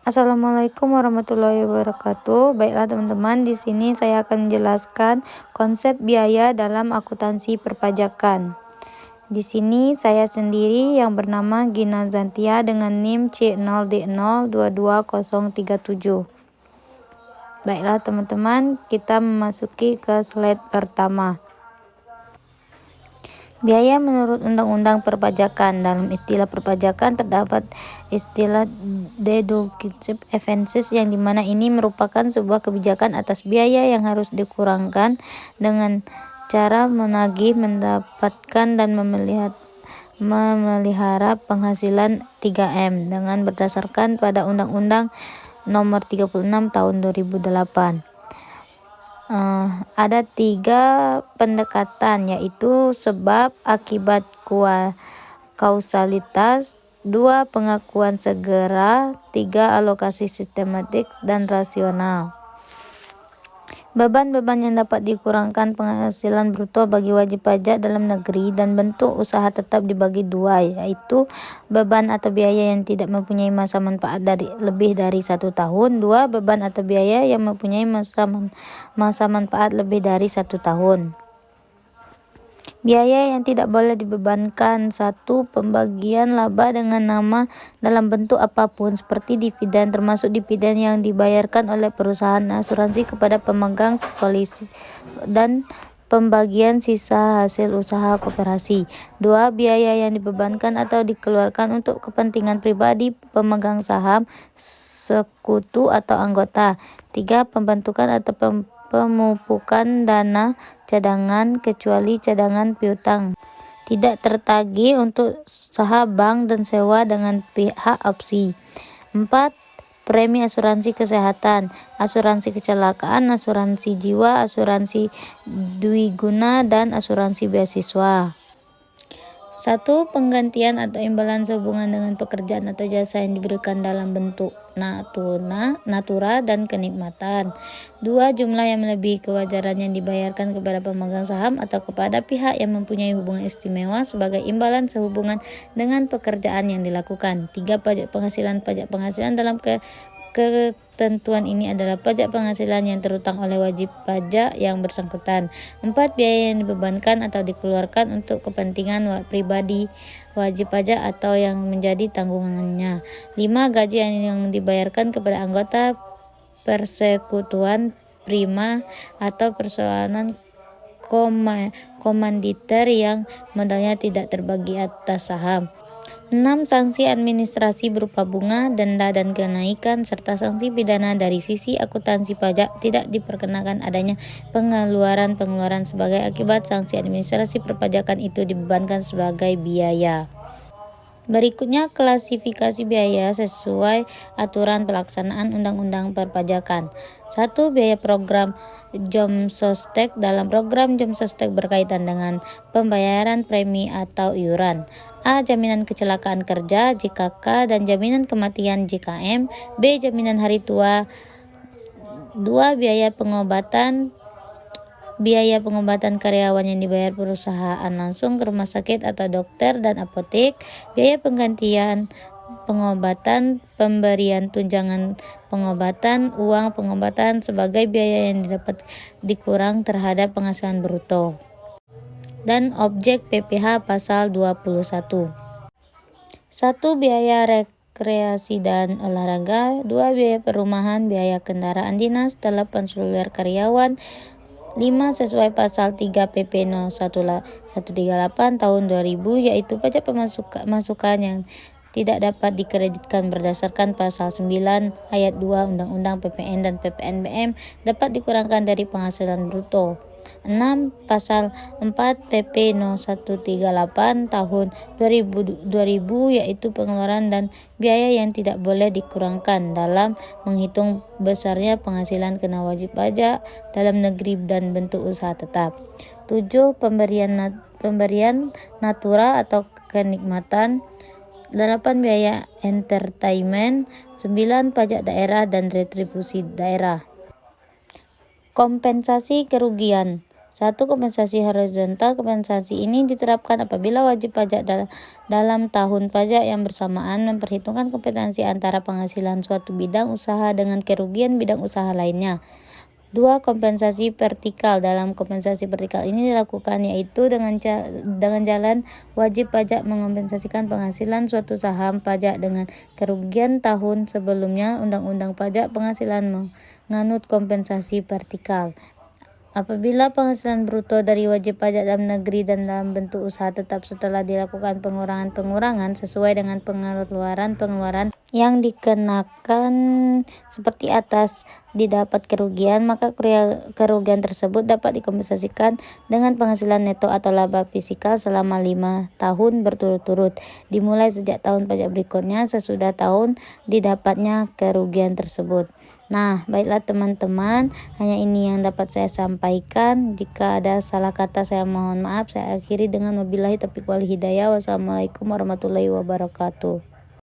Assalamualaikum warahmatullahi wabarakatuh. Baiklah teman-teman, di sini saya akan menjelaskan konsep biaya dalam akuntansi perpajakan. Di sini saya sendiri yang bernama Gina Zantia dengan NIM C0D022037. Baiklah teman-teman, kita memasuki ke slide pertama. Biaya menurut Undang-Undang Perpajakan. Dalam istilah perpajakan terdapat istilah deductible expenses yang dimana ini merupakan sebuah kebijakan atas biaya yang harus dikurangkan dengan cara menagih, mendapatkan dan memelihara penghasilan 3M dengan berdasarkan pada Undang-Undang Nomor 36 Tahun 2008. Ada 3 pendekatan, yaitu sebab, akibat, kausalitas, 2 pengakuan segera, 3 alokasi sistematik dan rasional. Beban-beban yang dapat dikurangkan penghasilan bruto bagi wajib pajak dalam negeri dan bentuk usaha tetap dibagi 2, yaitu beban atau biaya yang tidak mempunyai masa manfaat lebih dari 1 tahun, 2 beban atau biaya yang mempunyai masa manfaat lebih dari 1 tahun. Biaya yang tidak boleh dibebankan. 1. Pembagian laba dengan nama dalam bentuk apapun seperti dividen, termasuk dividen yang dibayarkan oleh perusahaan asuransi kepada pemegang polisi, dan pembagian sisa hasil usaha koperasi. 2. Biaya yang dibebankan atau dikeluarkan untuk kepentingan pribadi pemegang saham, sekutu atau anggota. 3. Pembentukan atau pemupukan dana cadangan kecuali cadangan piutang tidak tertagih untuk saham bank dan sewa dengan pihak opsi. 4. Premi asuransi kesehatan, asuransi kecelakaan, asuransi jiwa, asuransi dwiguna, dan asuransi beasiswa. 1. Penggantian atau imbalan sehubungan dengan pekerjaan atau jasa yang diberikan dalam bentuk natura dan kenikmatan. 2. Jumlah yang melebihi kewajaran yang dibayarkan kepada pemegang saham atau kepada pihak yang mempunyai hubungan istimewa sebagai imbalan sehubungan dengan pekerjaan yang dilakukan. 3. Pajak penghasilan dalam ketentuan ini adalah pajak penghasilan yang terutang oleh wajib pajak yang bersangkutan. 4. Biaya yang dibebankan atau dikeluarkan untuk kepentingan pribadi wajib pajak atau yang menjadi tanggungannya. 5. Gaji yang dibayarkan kepada anggota persekutuan prima atau persoalan komanditer yang modalnya tidak terbagi atas saham. 6. Sanksi administrasi berupa bunga, denda, dan kenaikan, serta sanksi pidana. Dari sisi akuntansi pajak, tidak diperkenakan adanya pengeluaran sebagai akibat sanksi administrasi perpajakan itu dibebankan sebagai biaya. Berikutnya klasifikasi biaya sesuai aturan pelaksanaan Undang-Undang Perpajakan. 1. Biaya program Jomsostek. Dalam program Jomsostek berkaitan dengan pembayaran premi atau iuran. A. Jaminan kecelakaan kerja JKK dan jaminan kematian JKM. B. Jaminan hari tua. 2. Biaya pengobatan karyawan yang dibayar perusahaan langsung ke rumah sakit atau dokter dan apotek. Biaya penggantian pengobatan, pemberian tunjangan pengobatan, uang pengobatan sebagai biaya yang didapat dikurang terhadap penghasilan bruto. Dan objek PPh pasal 21. 1. Biaya rekreasi dan olahraga. 2. Biaya perumahan, biaya kendaraan dinas, telepon seluler karyawan. 5. Sesuai pasal 3 PP 138 tahun 2000, yaitu pajak pemasukan yang tidak dapat dikreditkan berdasarkan pasal 9 ayat 2 Undang-Undang PPN dan PPNBM dapat dikurangkan dari penghasilan bruto. 6. Pasal 4 PP 138 tahun 2000, yaitu pengeluaran dan biaya yang tidak boleh dikurangkan dalam menghitung besarnya penghasilan kena wajib pajak dalam negeri dan bentuk usaha tetap. 7. Pemberian natura atau kenikmatan. 8. Biaya entertainment. 9. Pajak daerah dan retribusi daerah. Kompensasi kerugian. 1. Kompensasi horizontal. Kompensasi ini diterapkan apabila wajib pajak dalam tahun pajak yang bersamaan memperhitungkan kompetensi antara penghasilan suatu bidang usaha dengan kerugian bidang usaha lainnya. 2. Kompensasi vertikal. Dalam kompensasi vertikal ini dilakukan yaitu dengan jalan wajib pajak mengompensasikan penghasilan suatu saham pajak dengan kerugian tahun sebelumnya. Undang-undang pajak penghasilan menganut kompensasi vertikal. Apabila penghasilan bruto dari wajib pajak dalam negeri dan dalam bentuk usaha tetap setelah dilakukan pengurangan sesuai dengan pengeluaran yang dikenakan seperti atas didapat kerugian, maka kerugian tersebut dapat dikompensasikan dengan penghasilan neto atau laba fiskal selama 5 tahun berturut-turut, dimulai sejak tahun pajak berikutnya sesudah tahun didapatnya kerugian tersebut. Nah, baiklah teman-teman, hanya ini yang dapat saya sampaikan. Jika ada salah kata saya mohon maaf. Saya akhiri dengan wabillahi taufiq wal hidayah. Wassalamualaikum warahmatullahi wabarakatuh.